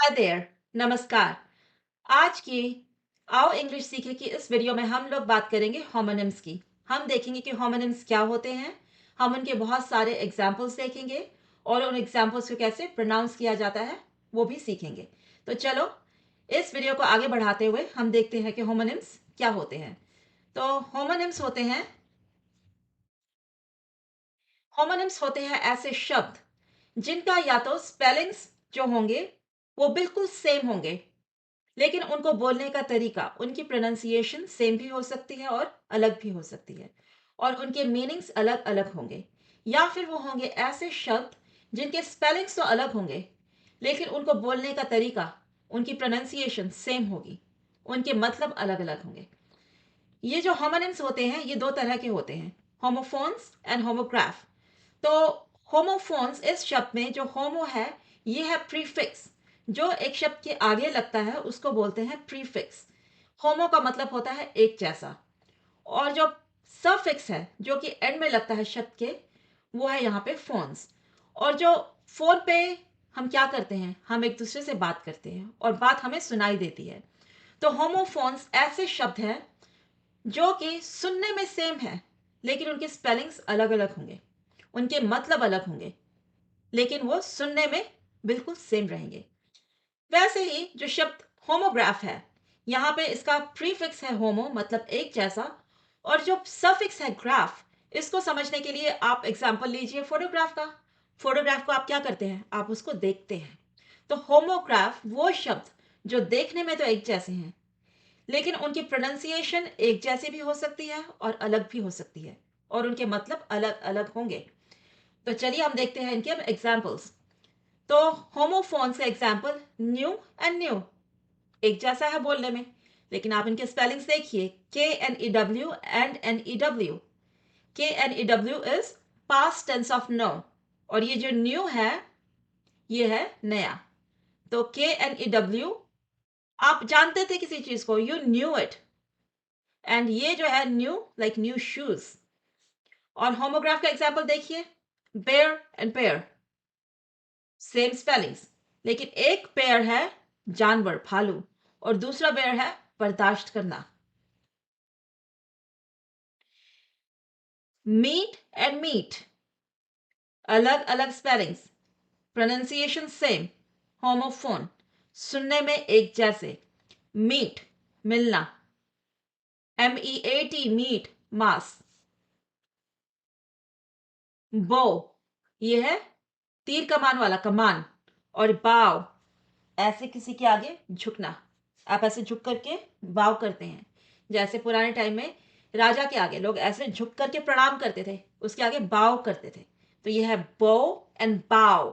Hi there, नमस्कार। आज की आओ इंग्लिश सीखे की इस वीडियो में हम लोग बात करेंगे होमोनिम्स की। हम देखेंगे कि होमोनिम्स क्या होते हैं। हम उनके बहुत सारे एग्जाम्पल्स देखेंगे और उन एग्जाम्पल्स को कैसे प्रोनाउंस किया जाता है वो भी सीखेंगे। तो चलो इस वीडियो को आगे बढ़ाते हुए हम देखते हैं कि होमोनिम्स क्या होते हैं। तो होमोनिम्स होते हैं ऐसे शब्द जिनका या तो स्पेलिंग्स जो होंगे वो बिल्कुल सेम होंगे, लेकिन उनको बोलने का तरीका, उनकी प्रोनाउंसिएशन सेम भी हो सकती है और अलग भी हो सकती है, और उनके मीनिंग्स अलग-अलग होंगे। या फिर वो होंगे ऐसे शब्द जिनके स्पेलिंग्स तो अलग होंगे, लेकिन उनको बोलने का तरीका, उनकी प्रोनाउंसिएशन सेम होगी। उनके मतलब अलग-अलग होंगे। ये जो होमोनिम्स होते हैं, ये 2 तरह के होते हैं, होमोफोन्स एंड होमोग्राफ। तो होमोफोन्स इस शब्द में जो होमो है, ये है प्रीफिक्स। जो एक शब्द के आगे लगता है उसको बोलते हैं प्रीफिक्स। होमो का मतलब होता है एक जैसा। और जो सफिक्स है जो कि एंड में लगता है शब्द के, वो है यहाँ पे फोन्स। और जो फोन पे हम क्या करते हैं, हम एक दूसरे से बात करते हैं और बात हमें सुनाई देती है। तो होमोफोन्स ऐसे शब्द हैं जो कि सुनने में सेम है, लेकिन उनके स्पेलिंग्स अलग अलग होंगे, उनके मतलब अलग होंगे, लेकिन वो सुनने में बिल्कुल सेम रहेंगे। वैसे ही जो शब्द होमोग्राफ है, यहाँ पे इसका प्रीफिक्स है होमो, मतलब एक जैसा, और जो सफिक्स है ग्राफ, इसको समझने के लिए आप एग्जांपल लीजिए फोटोग्राफ का। फोटोग्राफ को आप क्या करते हैं, आप उसको देखते हैं। तो होमोग्राफ वो शब्द जो देखने में तो एक जैसे हैं, लेकिन उनकी प्रोनाउंसिएशन एक जैसी भी हो सकती है और अलग भी हो सकती है, और उनके मतलब अलग अलग होंगे। तो चलिए हम देखते हैं इनके एग्जाम्पल्स। तो होमोफोन से एग्जाम्पल न्यू एंड न्यू, एक जैसा है बोलने में, लेकिन आप इनके स्पेलिंग्स देखिए, K N E W and N E W. K N E W is past tense of know, और ये जो न्यू है ये है नया। तो के एन ई डब्ल्यू, आप जानते थे किसी चीज को, यू न्यू इट। एंड ये जो है न्यू, लाइक न्यू शूज। और होमोग्राफ का एग्जाम्पल देखिए, bear and pair, same spellings, लेकिन एक पेयर है जानवर भालू, और दूसरा पेयर है बर्दाश्त करना। मीट एंड मीट, अलग अलग स्पेलिंग्स, प्रोनाउंसिएशन सेम, होमोफोन, सुनने में एक जैसे। मीट मिलना, MEAT मीट, मांस। बो, ये है तीर कमान वाला कमान। और बाव, ऐसे किसी के आगे झुकना, आप ऐसे झुक करके बाव करते हैं। जैसे पुराने टाइम में राजा के आगे लोग ऐसे झुक करके प्रणाम करते थे, उसके आगे बाव करते थे। तो ये है बो एंड बाव।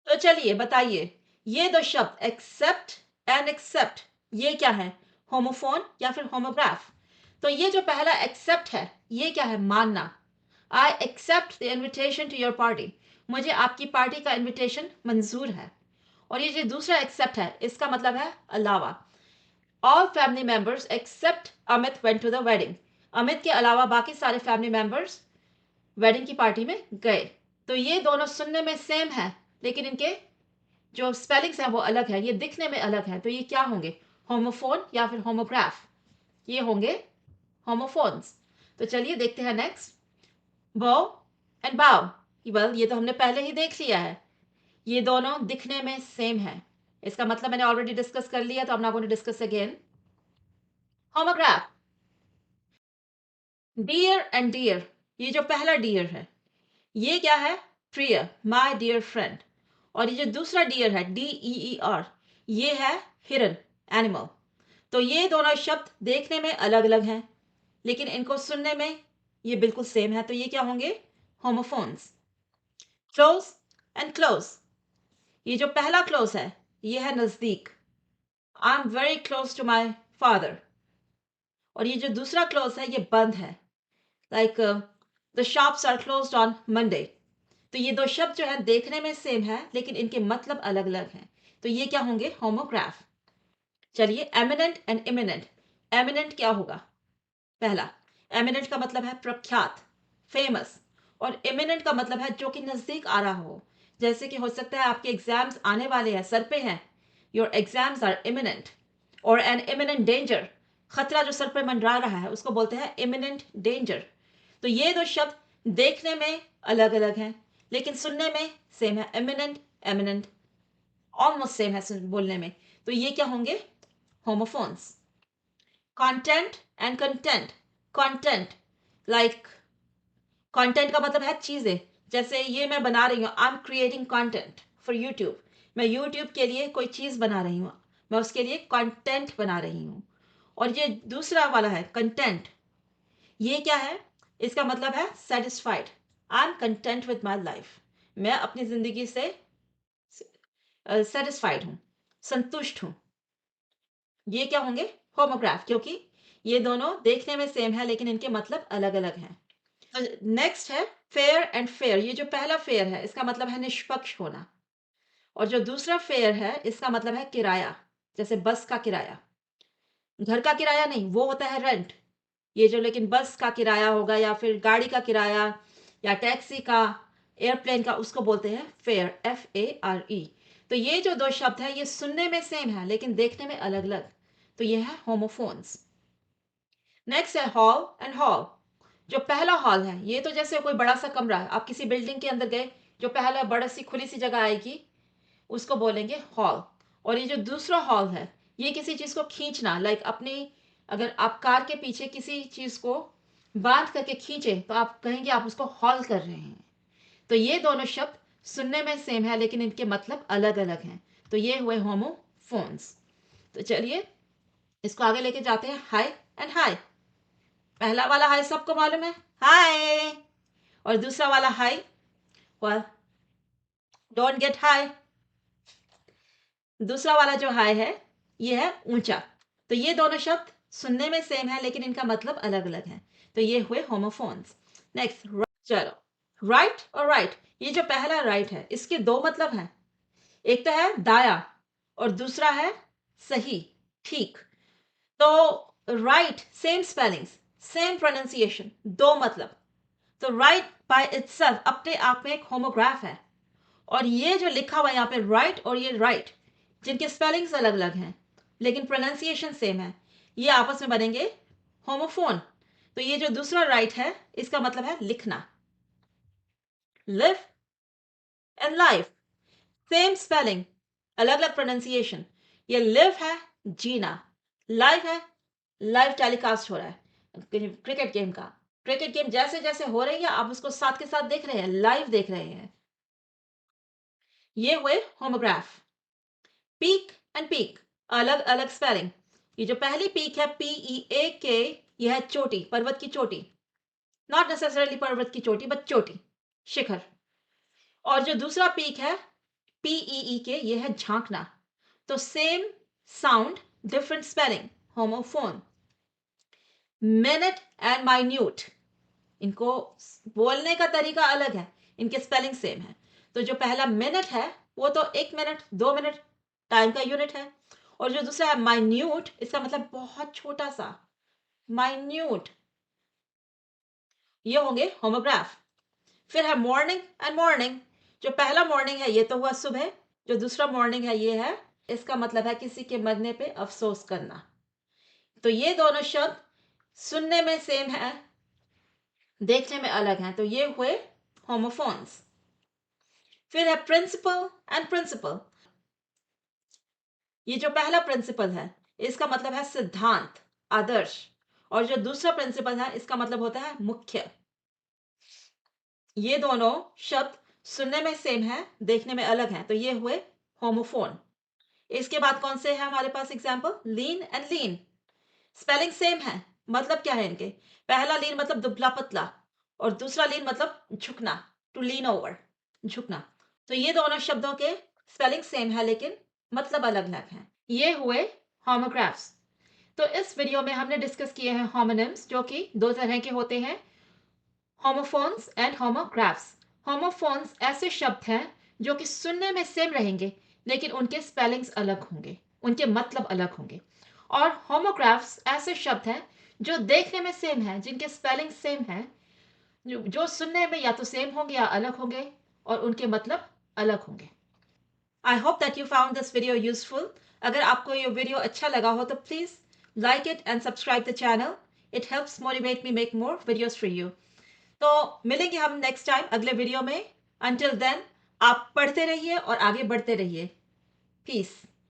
तो चलिए बताइए, ये दो शब्द एक्सेप्ट एंड एक्सेप्ट, ये क्या है, होमोफोन या फिर होमोग्राफ? तो ये जो पहला एक्सेप्ट है, ये क्या है, मानना। I accept the invitation to your party, मुझे आपकी पार्टी का इन्विटेशन मंजूर है। और ये जो दूसरा एक्सेप्ट है, इसका मतलब है अलावा। All family members except Amit went to the wedding, Amit के अलावा बाकी सारे फैमिली मेंबर्स वेडिंग की पार्टी में गए। तो ये दोनों सुनने में सेम है, लेकिन इनके जो स्पेलिंग्स हैं वो अलग है, ये दिखने में अलग है। तो ये क्या होंगे, होमोफोन या फिर होमोग्राफ? ये होंगे होमोफोन्स। तो चलिए देखते हैं नेक्स्ट, बो एंड बाव। वेल, ये तो हमने पहले ही देख लिया है, ये दोनों दिखने में सेम है। इसका मतलब मैंने ऑलरेडी डिस्कस कर लिया, तो I'm not going to discuss again. Homograph, dear and dear, ये जो पहला डियर है, ये क्या है, प्रिय, माय डियर फ्रेंड। और ये जो दूसरा डियर है, DEER, ये है हिरन, एनिमल। तो ये दोनों शब्द देखने में अलग अलग हैं, लेकिन इनको सुनने में ये बिल्कुल सेम है। तो ये क्या होंगे, होमोफोन्स। क्लोज एंड क्लोज, ये जो पहला क्लोज है, ये है नजदीक, I am very close to my father. और ये जो दूसरा क्लोज है, ये बंद है, like the shops are closed on Monday. तो ये दो शब्द जो है देखने में सेम है, लेकिन इनके मतलब अलग अलग हैं। तो ये क्या होंगे, होमोग्राफ। चलिए, एमिनेंट एंड इमिनेंट। एमिनेंट क्या होगा, पहला, एमिनेंट का मतलब है प्रख्यात, फेमस। और इमिनेंट का मतलब है जो कि नजदीक आ रहा हो, जैसे कि हो सकता है आपके एग्जाम्स आने वाले हैं, सर पे हैं, योर एग्जाम्स आर इमिनेंट, और एन इमिनेंट डेंजर, खतरा जो सर पे मंडरा रहा है उसको बोलते हैं इमिनेंट डेंजर। तो ये दो शब्द देखने में अलग अलग हैं लेकिन सुनने में सेम है। इमिनेंट, एमिनेंट ऑलमोस्ट सेम है बोलने में। तो ये क्या होंगे? Homophones. Content and content. Content, like content का मतलब है चीजें। जैसे ये मैं बना रही हूँ, I am creating content for YouTube. मैं यूट्यूब के लिए कोई चीज बना रही हूँ, मैं उसके लिए कंटेंट बना रही हूँ। और ये दूसरा वाला है कंटेंट, ये क्या है? इसका मतलब है satisfied. I am content with my life, मैं अपनी जिंदगी से सेटिस्फाइड हूँ, संतुष्ट हूँ। ये क्या होंगे? होमोग्राफ, क्योंकि ये दोनों देखने में सेम है लेकिन इनके मतलब अलग अलग हैं। नेक्स्ट है फेयर एंड फेयर। ये जो पहला फेयर है इसका मतलब है निष्पक्ष होना, और जो दूसरा फेयर है इसका मतलब है किराया। जैसे बस का किराया, घर का किराया नहीं, वो होता है रेंट। ये जो लेकिन बस का किराया होगा या फिर गाड़ी का किराया या टैक्सी का, एयरप्लेन का, उसको बोलते हैं फेयर, FARE। तो ये जो दो शब्द है ये सुनने में सेम है लेकिन देखने में अलग अलग। तो ये है होमोफोन्स। नेक्स्ट है हॉल एंड हॉल। जो पहला हॉल है ये तो जैसे कोई बड़ा सा कमरा है, आप किसी बिल्डिंग के अंदर गए, जो पहला बड़ा सी खुली सी जगह आएगी उसको बोलेंगे हॉल। और ये जो दूसरा हॉल है ये किसी चीज को खींचना, लाइक अपनी, अगर आप कार के पीछे किसी चीज को बांध करके खींचे तो आप कहेंगे आप उसको हॉल कर रहे हैं। तो ये दोनों शब्द सुनने में सेम है लेकिन इनके मतलब अलग अलग हैं। तो ये हुए होमोफोन्स। तो चलिए इसको आगे लेके जाते हैं। हाय एंड हाय। पहला वाला हाय सबको मालूम है, हाय। और दूसरा वाला हाय, well, डोंट गेट हाई। दूसरा वाला जो हाई है ये है ऊंचा। तो ये दोनों शब्द सुनने में सेम है लेकिन इनका मतलब अलग अलग है। तो ये हुए होमोफोन्स। नेक्स्ट, चलो राइट और राइट। ये जो पहला राइट है इसके दो मतलब हैं। एक तो है दाया और दूसरा है सही, ठीक। तो right same spellings, same pronunciation, दो मतलब। तो राइट बाय इटसेल्फ अपने आप में एक होमोग्राफ है। और ये जो लिखा हुआ है यहाँ पे राइट और ये राइट, जिनके स्पेलिंग्स अलग अलग हैं लेकिन प्रोनाउंसिएशन सेम है, ये आपस में बनेंगे होमोफोन। तो ये जो दूसरा राइट है इसका मतलब है लिखना। Live and life, same spelling, अलग अलग प्रोनाउंसिएशन। ये लिव है जीना, लाइव है लाइव टेलीकास्ट हो रहा है क्रिकेट गेम का। क्रिकेट गेम जैसे जैसे हो रही है आप उसको साथ के साथ देख रहे हैं, लाइव देख रहे हैं। ये हुए होमोग्राफ। पीक एंड पीक, अलग अलग स्पेलिंग। ये जो पहली पीक है PEAK, यह है चोटी, पर्वत की चोटी। नॉट नेसेसरली पर्वत की चोटी बट चोटी, शिखर। और जो दूसरा पीक है PEEK, यह है झांकना। तो same sound different spelling, homophone. Minute and minute, इनको बोलने का तरीका अलग है, इनके स्पेलिंग सेम है। तो जो पहला मिनट है वो तो 1 मिनट 2 मिनट टाइम का यूनिट है। और जो दूसरा है माइन्यूट, इसका मतलब बहुत छोटा सा, माइन्यूट। ये होंगे होमोग्राफ। फिर है मॉर्निंग एंड मॉर्निंग। जो पहला मॉर्निंग है ये तो हुआ सुबह, जो दूसरा मॉर्निंग है ये है, इसका मतलब है किसी के मरने पे अफसोस करना। तो ये दोनों शब्द सुनने में सेम है, देखने में अलग हैं। तो ये हुए होमोफोन्स। फिर है प्रिंसिपल एंड प्रिंसिपल। ये जो पहला प्रिंसिपल है इसका मतलब है सिद्धांत, आदर्श। और जो दूसरा प्रिंसिपल है इसका मतलब होता है मुख्य। ये दोनों शब्द सुनने में सेम है, देखने में अलग हैं। तो ये हुए होमोफोन। इसके बाद कौन से है हमारे पास example? Lean and lean. Spelling same है, मतलब क्या है इनके? पहला लीन मतलब दुबला पतला, और दूसरा लीन मतलब झुकना, टू लीन ओवर, झुकना। तो ये दोनों शब्दों के स्पेलिंग सेम है लेकिन मतलब अलग अलग हैं। ये हुए होमोग्राफ्स। तो इस वीडियो में हमने डिस्कस किए हैं होमोनिम्स, जो कि दो तरह के होते हैं, होमोफोन्स एंड होमोग्राफ्स। होमोफोन्स ऐसे शब्द हैं जो कि सुनने में सेम रहेंगे लेकिन उनके स्पेलिंग्स अलग होंगे, उनके मतलब अलग होंगे। और होमोग्राफ्स ऐसे शब्द हैं जो देखने में सेम हैं, जिनके स्पेलिंग सेम हैं, जो सुनने में या तो सेम होंगे या अलग होंगे, और उनके मतलब अलग होंगे। I hope that you found this video useful. अगर आपको ये वीडियो अच्छा लगा हो तो please like it and subscribe the channel. It helps motivate me make more videos for you. तो मिलेंगे हम नेक्स्ट टाइम अगले वीडियो में। अंटिल देन आप पढ़ते रहिए और आगे बढ़ते रहिए। पीस।